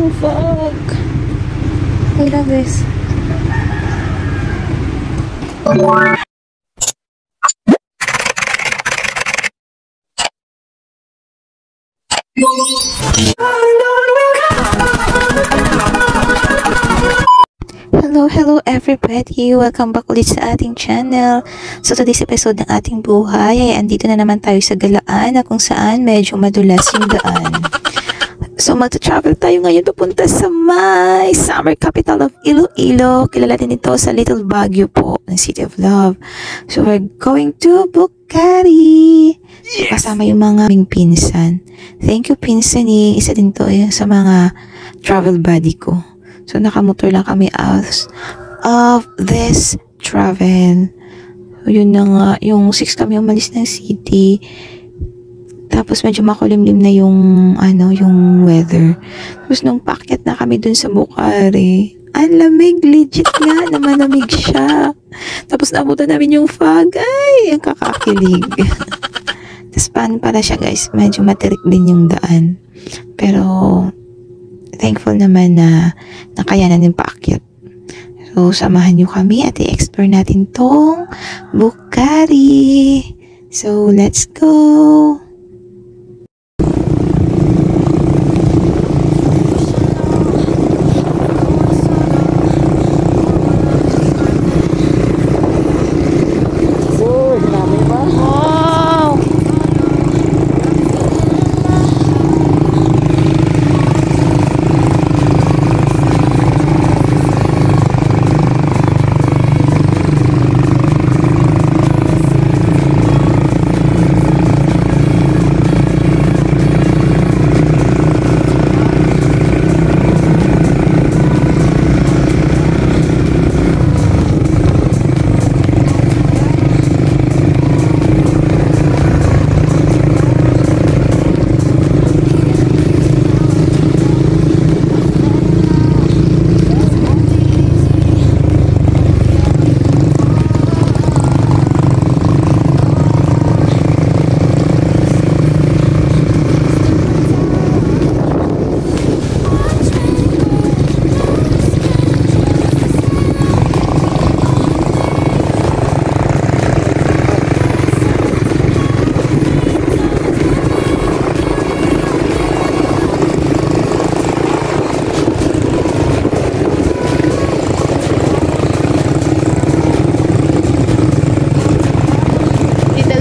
yung fog. I love this. Hello everybody! Welcome back ulit sa ating channel. So today's episode ng ating buhay ay andito na naman tayo sa Galaan na kung saan medyo madulas yung daan. So magta-travel tayo ngayon papunta sa may summer capital of Iloilo. Kilala din ito sa Little Baguio po, ng City of Love. So we're going to Bucari. So, kasama yung mga aming pinsan. Thank you pinsan eh. Isa din to sa mga travel buddy ko. So nakamotor lang kami out of this travel. So, yun na nga, yung 6 kami umalis ng city. Tapos medyo makulimlim na yung yung weather. Tapos nung paakyat na kami dun sa Bucari, ang lamig, legit nga, namanamig siya. Tapos naabutan namin yung fog. Ay, ang kakakilig. Tapos paano pala siya guys, medyo matirik din yung daan. Pero thankful naman na nakayanan din paakyat. So samahan nyo kami at i-explore natin tong Bucari. So let's go!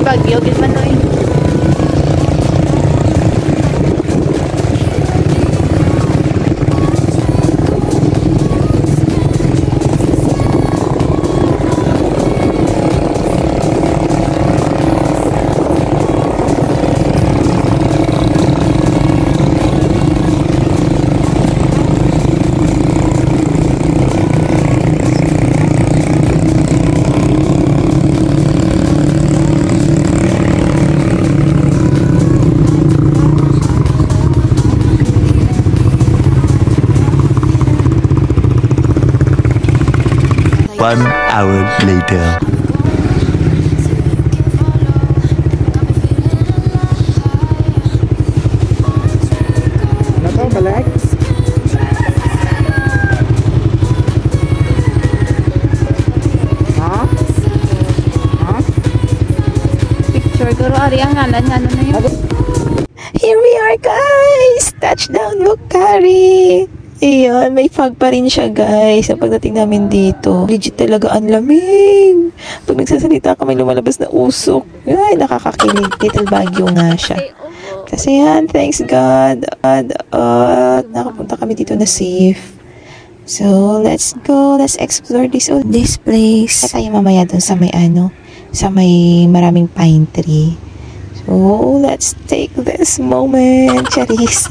Bagyo, di ba noy? One hour later. Nako, balik. Ha? Picture ko ari ang ngalan na yun. Here we are guys! Touchdown Bucari! Ayan, may fog pa rin siya guys ang pagdating namin dito. Legit talaga ang lamig. Pag nagsasalita ka may lumalabas na usok. Ay, nakakakilig. Little Baguio nga siya. Kasi yan, thanks God. Nakapunta kami dito na safe. So, let's go. Let's explore this place. Kaya tayo mamaya dun sa may sa may maraming pine tree. So, let's take this moment, Charis.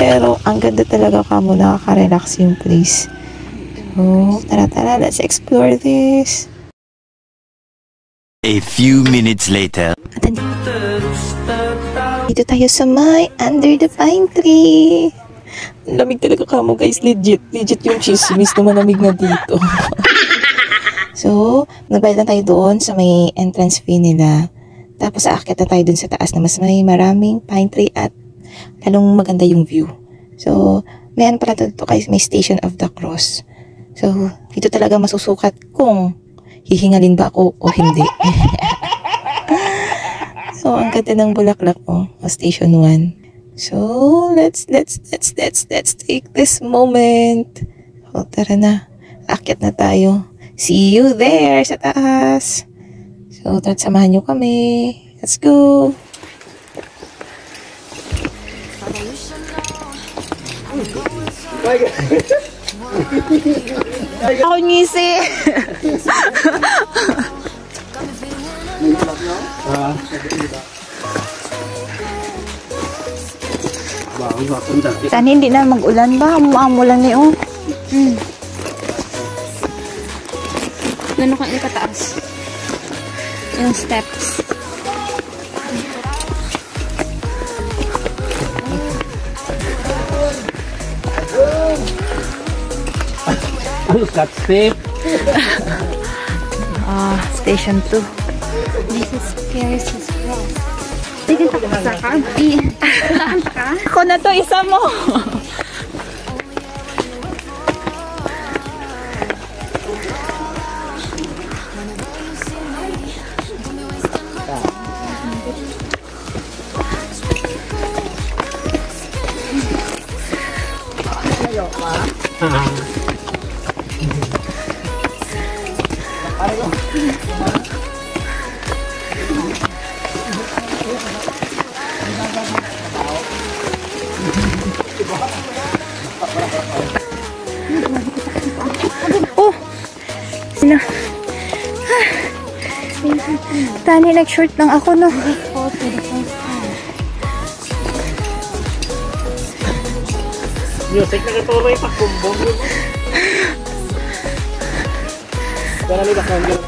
Pero, ang ganda talaga kamo, nakaka-relax yung place. So, tara, let's explore this. A few minutes later. Dito tayo sa may under the pine tree. Lamig talaga kamo, guys. Legit yung chismis na malamig na dito. So, nagbayad lang tayo doon sa may entrance fee nila. Tapos aakyat na tayo dun sa taas na mas may maraming pine tree at lalong maganda yung view. So, Meron pala dito guys, may Station of the Cross. So, dito talaga masusukat kung hihingalin ba ako o hindi. So, ang ganda ng bulaklak ko. Station 1. So, let's take this moment. O, tara na. Akyat na tayo. See you there sa taas. So, tara, samahan nyo kami. Let's go. Ako ngisi. Sana hindi na mag-ulan ba? Umulan ni oh. Gano'n ka kataas? Yung steps. Ano flat step? Station 2. This is Pierce's Cross. Sige, takasa ka. Saan ka? Ako na to, isa mo. Sino? Tani, nag-short lang ako, no? Music na katuro yung pakumbong. Kaya may bakang yun.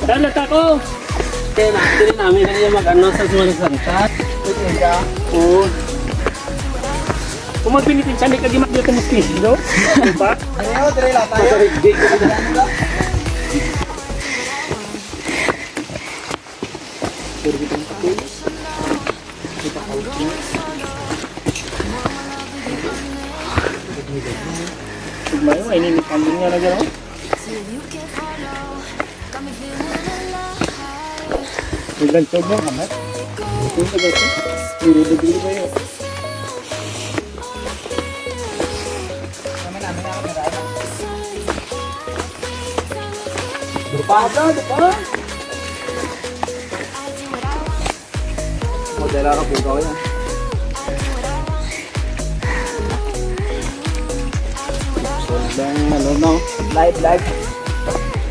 Dalata ko! Kaya natin namin na yung mag-ano sa Semana Santa. Oo. Kung magpinitin siya, may kagimak dito mosquito. Diba? Ayaw, dire lang tayo. Mayo, ini ni kambing niya na gano'n. Ilan coba kamat? Itu saja tu. Diri ba yun? Berpada, depan. Model apa pun kau ya? Ano no? Live.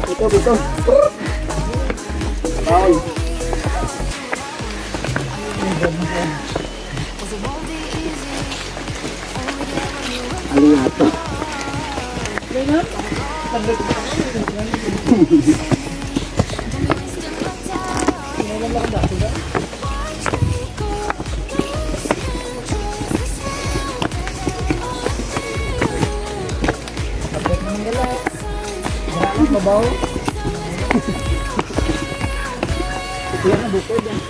Ito. Wow. Aliato. Mabaw. Ito na bukod yan.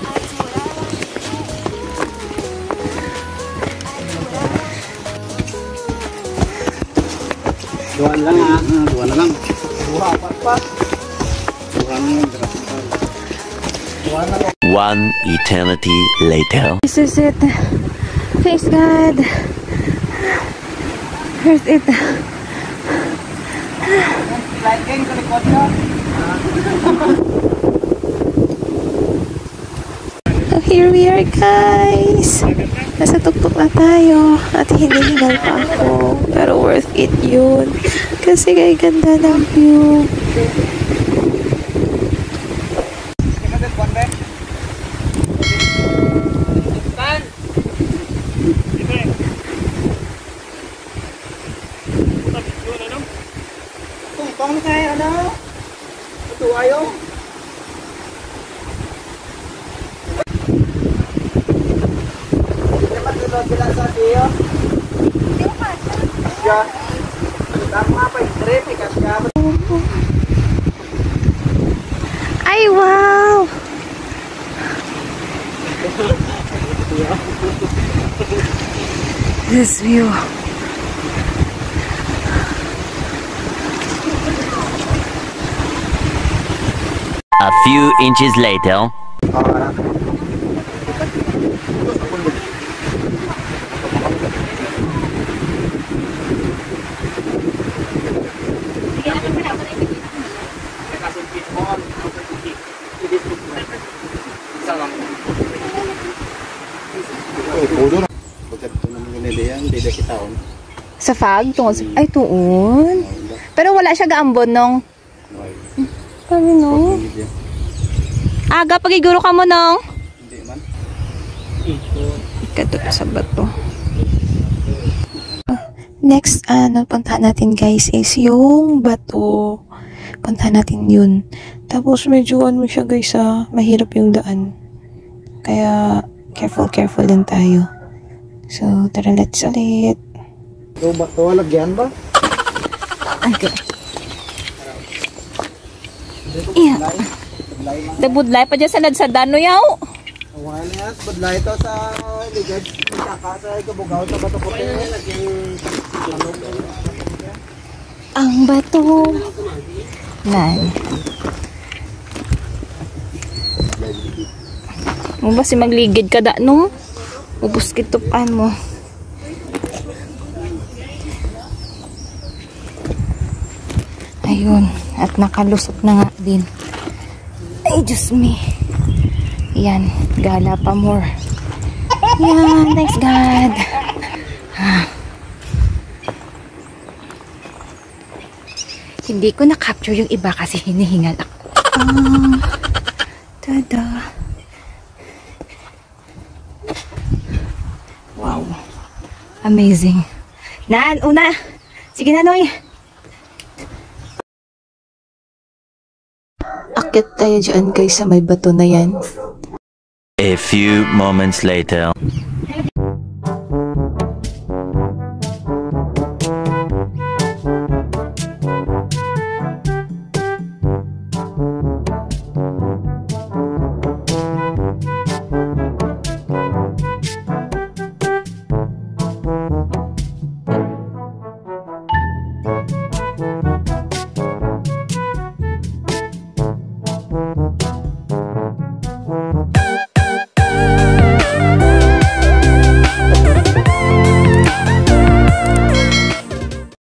Duwan lang ha. Duwan na lang. Duwa, pat. Duwan lang. Duwan na lang. One eternity later. This is it. Thanks God. Here's it. So here we are guys. Nasa tuktok na tayo. At hinihingal pa ako. Pero worth it yun. Kasi kay ganda ng view. Tungtong kayo ano? Ito ayo. Dapat dito sila sa iyo. Ya. Tama pa trip kasi Ay wow! This view. A few inches later. Sa fag? Ay, tuon. Pero wala siya gaambon nung. Kami no? Aga, pagiguro ka mo nung. Ikatot sa bato. Next, puntahan natin guys is yung bato. Puntahan natin yun. Tapos medyo siya guys mahirap yung daan. Kaya careful lang tayo. So, tara let's ulit. Ito ba? Ito lagyan ba? Okay. Yeah. Dabudlay pa dyan sa nadsada no yaw. Wala yan. Badla ito sa ligad. Saka sa kabugaw sa bato ko. Ang bato. Nan. Mo ba si magligid ka da no? Ubus kitupan mo. Ayun. At nakalusot na nga din. Ay, Diyos me. Yan. Gala pa more. Yan. Thanks God. Hindi ko na-capture yung iba kasi hinihingal ako. Tada. Wow. Amazing. Nan, una. Sige na, Noy. Akit tayo dyan guys sa may bato na yan. A few moments later.